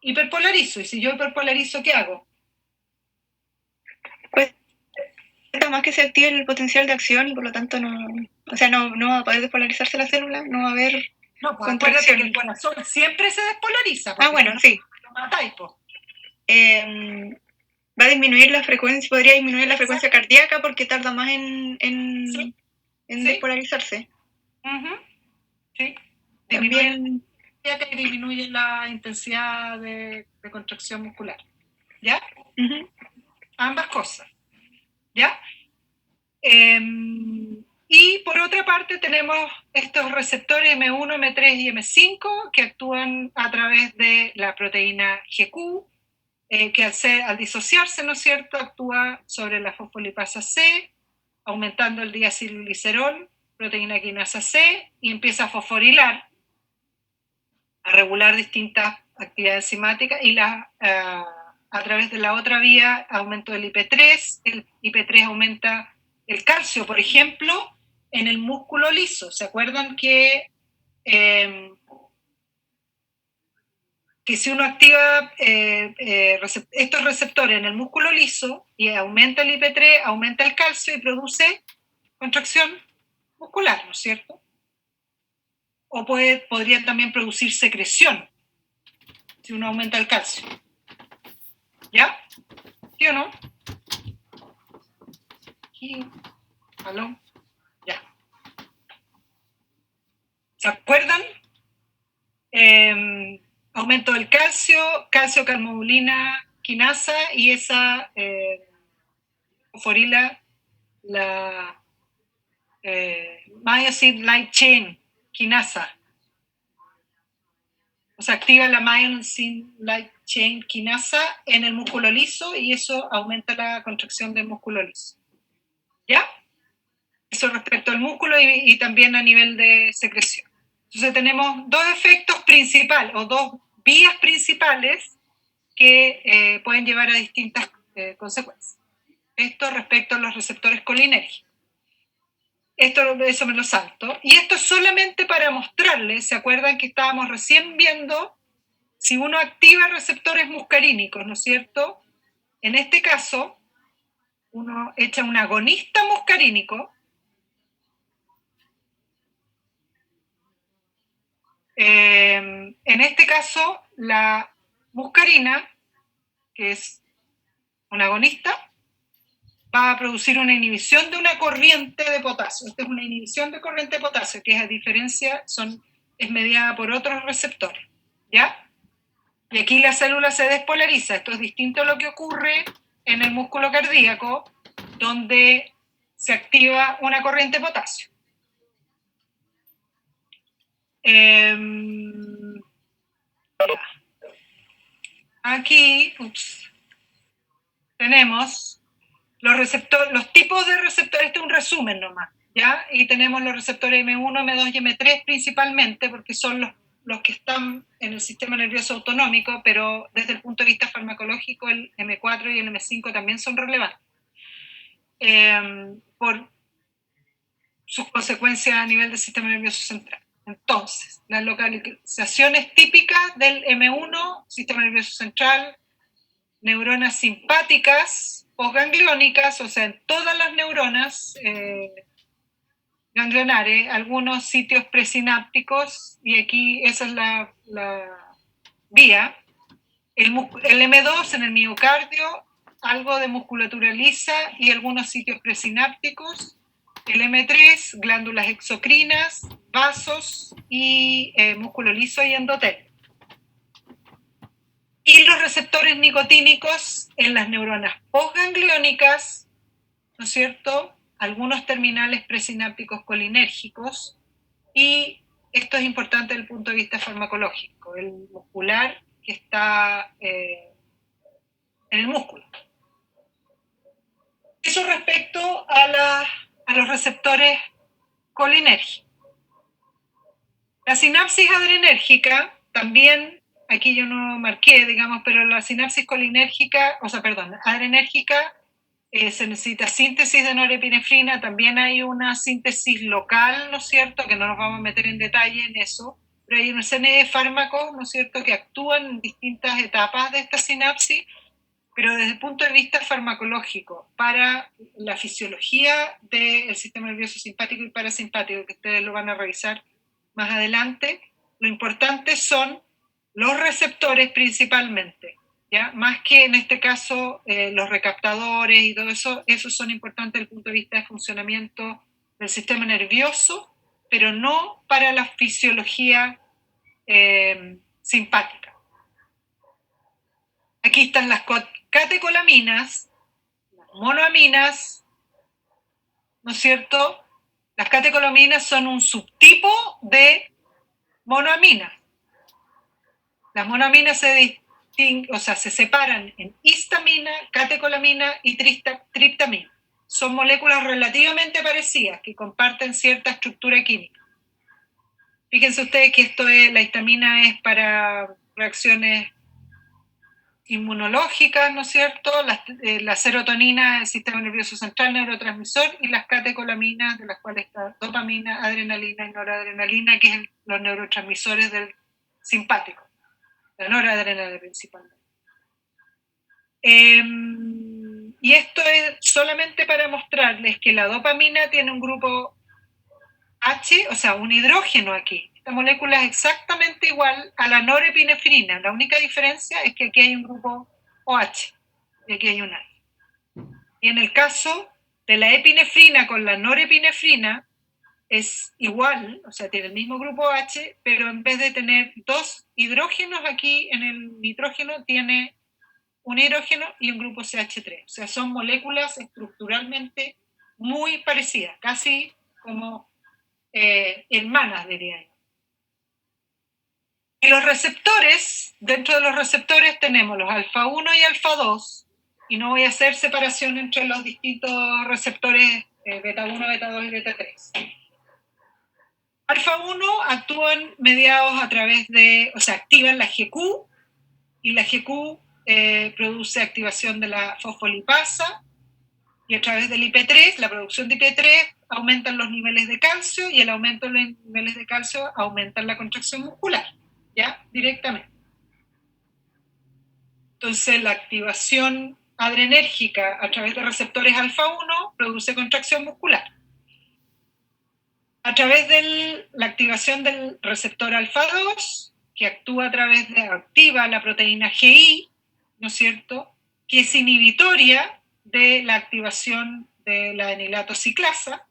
hiperpolarizo. Y si yo hiperpolarizo, ¿qué hago? Pues más que se active el potencial de acción y por lo tanto no va a poder despolarizarse la célula, no va a haber... No, pues acuérdate que el corazón siempre se despolariza. Bueno, sí. Lo matáis, pues. Va a disminuir la frecuencia, podría disminuir la frecuencia cardíaca porque tarda más en despolarizarse. Sí. También disminuye la intensidad de contracción muscular. ¿Ya? Ambas cosas. ¿Ya? Y por otra parte tenemos estos receptores M1, M3 y M5 que actúan a través de la proteína GQ, que al disociarse, ¿no es cierto?, actúa sobre la fosfolipasa C, aumentando el diacilglicerol, proteína quinasa C, y empieza a fosforilar, a regular distintas actividades enzimáticas y a través de la otra vía aumento del IP3. El IP3 aumenta el calcio, por ejemplo, en el músculo liso. ¿Se acuerdan que si uno activa estos receptores en el músculo liso y aumenta el IP3, aumenta el calcio y produce contracción muscular, ¿no es cierto? O podría también producir secreción si uno aumenta el calcio. ¿Ya? ¿Sí o no? ¿Sí? ¿Aló? Ya. ¿Se acuerdan? Aumento del calcio, calcio-calmodulina quinasa y esa fosforila, la myosin light chain quinasa. O sea, activa la myosin light chain quinasa en el músculo liso y eso aumenta la contracción del músculo liso. ¿Ya? Eso respecto al músculo y también a nivel de secreción. Entonces tenemos dos efectos principales o dos vías principales que pueden llevar a distintas consecuencias. Esto respecto a los receptores colinérgicos. Eso me lo salto. Y esto es solamente para mostrarles, ¿se acuerdan que estábamos recién viendo si uno activa receptores muscarínicos, ¿no es cierto? En este caso, uno echa un agonista muscarínico, en este caso, la muscarina, que es un agonista, va a producir una inhibición de una corriente de potasio. Esta es una inhibición de corriente de potasio, que es a diferencia, es mediada por otros receptores, ¿ya? Y aquí la célula se despolariza. Esto es distinto a lo que ocurre en el músculo cardíaco, donde se activa una corriente de potasio. Aquí tenemos los tipos de receptores. Este es un resumen nomás, ¿ya? Y tenemos los receptores M1, M2 y M3 principalmente, porque son los que están en el sistema nervioso autonómico, pero desde el punto de vista farmacológico el M4 y el M5 también son relevantes por sus consecuencias a nivel del sistema nervioso central. Entonces, las localizaciones típicas del M1, sistema nervioso central, neuronas simpáticas o gangliónicas, o sea, en todas las neuronas ganglionares, algunos sitios presinápticos, y aquí esa es la vía. El M2 en el miocardio, algo de musculatura lisa y algunos sitios presinápticos. El M3, glándulas exocrinas, vasos y músculo liso y endotelio. Y los receptores nicotínicos en las neuronas postgangliónicas, ¿no es cierto? Algunos terminales presinápticos colinérgicos, y esto es importante desde el punto de vista farmacológico, el muscular que está en el músculo. Eso respecto a los receptores colinérgicos. La sinapsis adrenérgica también, aquí yo no marqué, digamos, pero la sinapsis adrenérgica, se necesita síntesis de norepinefrina, también hay una síntesis local, ¿no es cierto?, que no nos vamos a meter en detalle en eso, pero hay una serie de fármacos, ¿no es cierto?, que actúan en distintas etapas de esta sinapsis, pero desde el punto de vista farmacológico, para la fisiología del sistema nervioso simpático y parasimpático, que ustedes lo van a revisar más adelante, lo importante son los receptores principalmente, ¿ya? Más que en este caso los recaptadores y todo eso, esos son importantes desde el punto de vista de funcionamiento del sistema nervioso, pero no para la fisiología simpática. Aquí están las catecolaminas, las monoaminas, ¿no es cierto? Las catecolaminas son un subtipo de monoaminas. Las monoaminas se separan en histamina, catecolamina y triptamina. Son moléculas relativamente parecidas que comparten cierta estructura química. Fíjense ustedes que la histamina es para reacciones inmunológicas, ¿no es cierto? La serotonina, el sistema nervioso central, neurotransmisor, y las catecolaminas, de las cuales está dopamina, adrenalina y noradrenalina, que es los neurotransmisores del simpático, la noradrenalina principalmente. Y esto es solamente para mostrarles que la dopamina tiene un grupo H, o sea, un hidrógeno aquí. Esta molécula es exactamente igual a la norepinefrina. La única diferencia es que aquí hay un grupo OH y aquí hay un H. Y en el caso de la epinefrina con la norepinefrina es igual, o sea, tiene el mismo grupo H, pero en vez de tener dos hidrógenos aquí en el nitrógeno, tiene un hidrógeno y un grupo CH3. O sea, son moléculas estructuralmente muy parecidas, casi como hermanas, diría yo. Y los receptores, dentro de los receptores tenemos los alfa 1 y alfa 2, y no voy a hacer separación entre los distintos receptores beta 1, beta 2 y beta 3. Alfa 1 actúan mediados a través de, o sea, activan la GQ, y la GQ produce activación de la fosfolipasa, y a través del IP3, la producción de IP3 aumentan los niveles de calcio, y el aumento de los niveles de calcio aumentan la contracción muscular, ¿ya? Directamente. Entonces, la activación adrenérgica a través de receptores alfa 1 produce contracción muscular. A través de la activación del receptor alfa 2, que activa la proteína GI, ¿no es cierto?, que es inhibitoria de la activación de la enilato ciclasa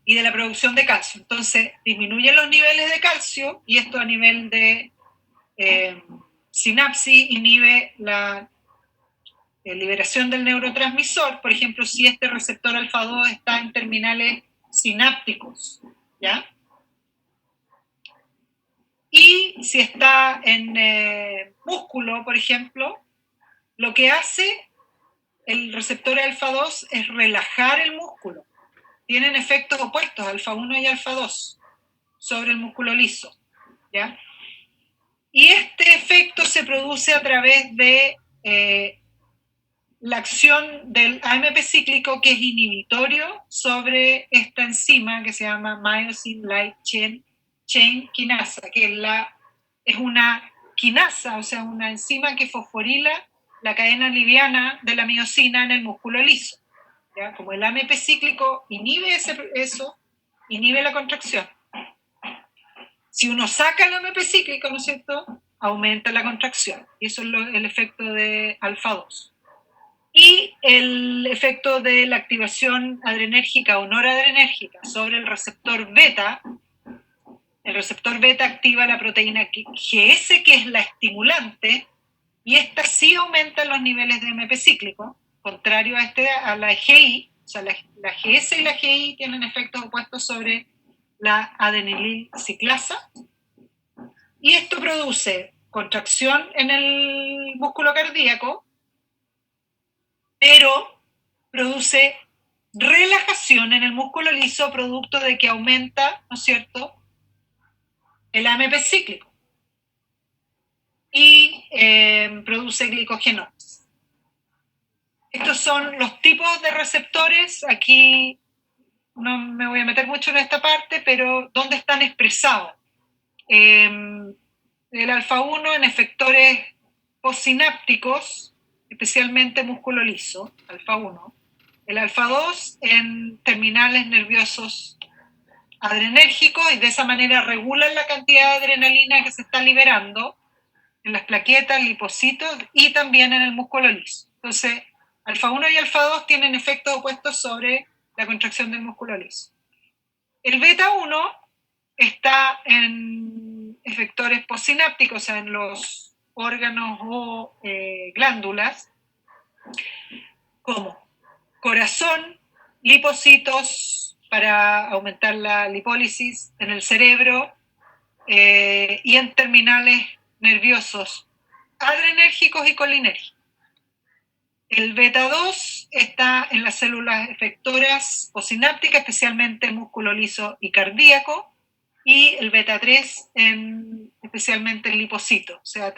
y de la producción de calcio. Entonces, disminuyen los niveles de calcio, y esto a nivel de sinapsis inhibe la liberación del neurotransmisor. Por ejemplo, si este receptor alfa 2 está en terminales sinápticos, ¿ya? Y si está en músculo, por ejemplo, lo que hace el receptor alfa 2 es relajar el músculo. Tienen efectos opuestos, alfa 1 y alfa 2, sobre el músculo liso, ¿ya? Y este efecto se produce a través de la acción del AMP cíclico, que es inhibitorio sobre esta enzima que se llama Myosin Light Chain Kinasa, que es una quinasa, o sea, una enzima que fosforila la cadena liviana de la miosina en el músculo liso, ¿ya? Como el AMP cíclico inhibe eso, inhibe la contracción. Si uno saca el AMP cíclico, ¿no es cierto?, aumenta la contracción, y eso es el efecto de alfa 2. Y el efecto de la activación adrenérgica o noradrenérgica sobre el receptor beta activa la proteína GS, que es la estimulante, y esta sí aumenta los niveles de AMP cíclico, contrario a la GI. O sea, la GS y la GI tienen efectos opuestos sobre la adenilina ciclasa, y esto produce contracción en el músculo cardíaco, pero produce relajación en el músculo liso, producto de que aumenta, ¿no es cierto?, el AMP cíclico, y produce glicogenones. Estos son los tipos de receptores. Aquí no me voy a meter mucho en esta parte, pero ¿dónde están expresados? El alfa 1 en efectores postsinápticos, especialmente músculo liso, alfa 1. El alfa 2 en terminales nerviosos adrenérgicos, y de esa manera regulan la cantidad de adrenalina que se está liberando en las plaquetas, lipocitos y también en el músculo liso. Entonces, alfa 1 y alfa 2 tienen efectos opuestos sobre la contracción del músculo liso. El beta 1 está en efectores postsinápticos, o sea, en los órganos o glándulas, como corazón, lipocitos para aumentar la lipólisis en el cerebro, y en terminales nerviosos adrenérgicos y colinérgicos. El beta 2 está en las células efectoras postsinápticas, especialmente músculo liso y cardíaco, y el beta 3 especialmente en lipocitos, o sea,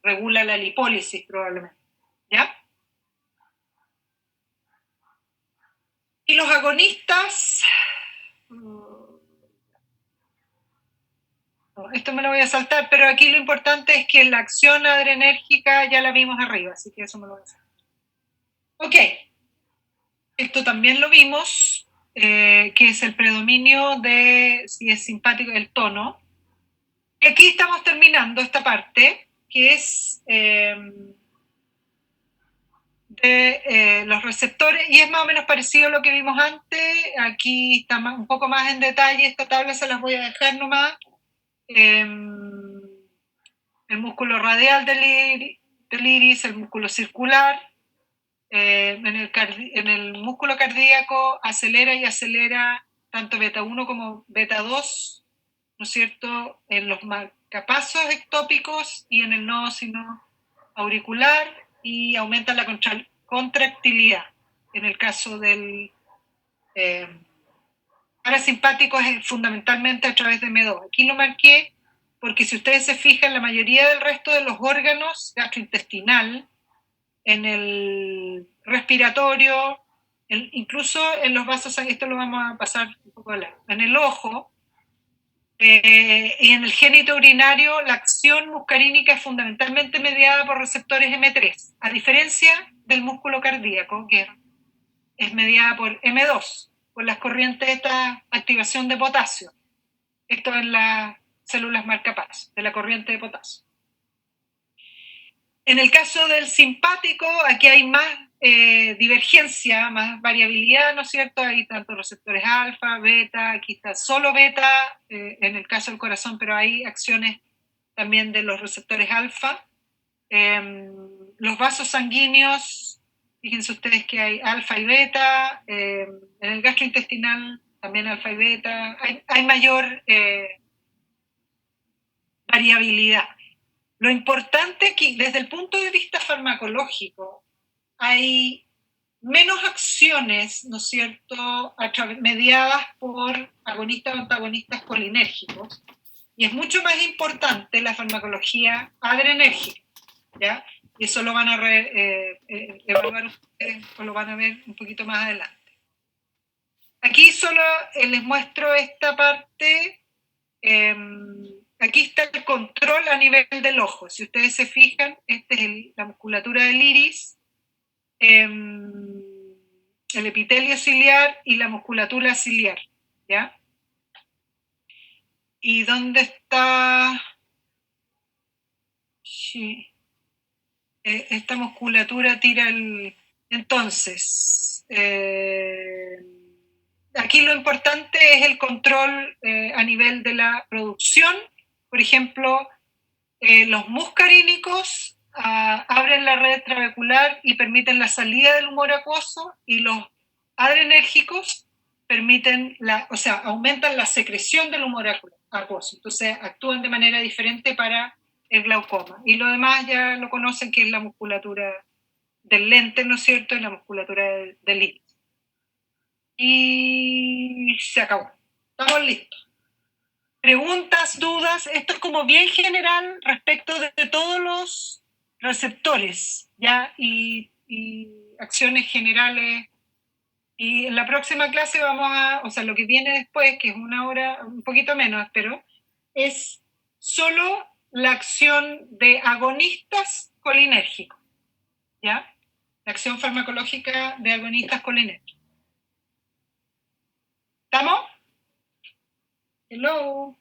regula la lipólisis probablemente, ¿ya? Y los agonistas, esto me lo voy a saltar, pero aquí lo importante es que la acción adrenérgica ya la vimos arriba, así que eso me lo voy a saltar. Ok, esto también lo vimos, que es el predominio de, si es simpático, el tono. Y aquí estamos terminando esta parte, que es de los receptores, y es más o menos parecido a lo que vimos antes. Aquí está un poco más en detalle, esta tabla se las voy a dejar nomás. El músculo radial del iris, el músculo circular, en el músculo cardíaco acelera y acelera tanto beta 1 como beta 2, ¿no es cierto?, en los marcapasos ectópicos y en el nodo sino auricular, y aumenta la contractilidad. En el caso del parasimpático es fundamentalmente a través de M2. Aquí lo marqué porque si ustedes se fijan, la mayoría del resto de los órganos gastrointestinal, en el respiratorio, incluso en los vasos, esto lo vamos a pasar un poco en el ojo, y en el génito urinario, la acción muscarínica es fundamentalmente mediada por receptores M3, a diferencia del músculo cardíaco, que es mediada por M2, por las corrientes de esta activación de potasio. Esto en las células marcapasos, de la corriente de potasio. En el caso del simpático, aquí hay más divergencia, más variabilidad, ¿no es cierto? Hay tanto receptores alfa, beta, aquí está solo beta, en el caso del corazón, pero hay acciones también de los receptores alfa. Los vasos sanguíneos, fíjense ustedes que hay alfa y beta, en el gastrointestinal también alfa y beta, hay mayor variabilidad. Lo importante aquí, desde el punto de vista farmacológico, hay menos acciones, ¿no es cierto?, mediadas por agonistas o antagonistas colinérgicos, y es mucho más importante la farmacología adrenérgica, ¿ya? Y eso lo van a evaluar ustedes, o lo van a ver un poquito más adelante. Aquí solo les muestro esta parte. Aquí está el control a nivel del ojo. Si ustedes se fijan, esta es la musculatura del iris, el epitelio ciliar y la musculatura ciliar, ¿ya? ¿Y dónde está? Sí. Esta musculatura tira el... Entonces, aquí lo importante es el control a nivel de la producción. Por ejemplo, los muscarínicos abren la red trabecular y permiten la salida del humor acuoso, y los adrenérgicos aumentan la secreción del humor acuoso. Entonces actúan de manera diferente para el glaucoma. Y lo demás ya lo conocen, que es la musculatura del lente, ¿no es cierto?, y la musculatura del iris. Y se acabó. Estamos listos. Preguntas, dudas. Esto es como bien general respecto de todos los receptores, ¿ya? Y acciones generales. Y en la próxima clase lo que viene después, que es una hora, un poquito menos, pero es solo la acción de agonistas colinérgicos, ¿ya? La acción farmacológica de agonistas colinérgicos. ¿Estamos? Hello.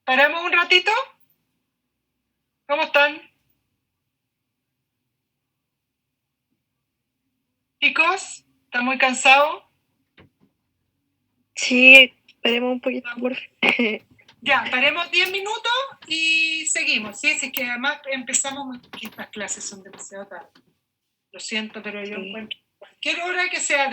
¿Paramos un ratito? ¿Cómo están? Chicos, ¿están muy cansados? Sí, paremos un poquito, por favor. Ya, paremos 10 minutos y seguimos. Sí, es que además empezamos, estas clases son demasiado tarde. Lo siento, pero yo encuentro cualquier hora que sea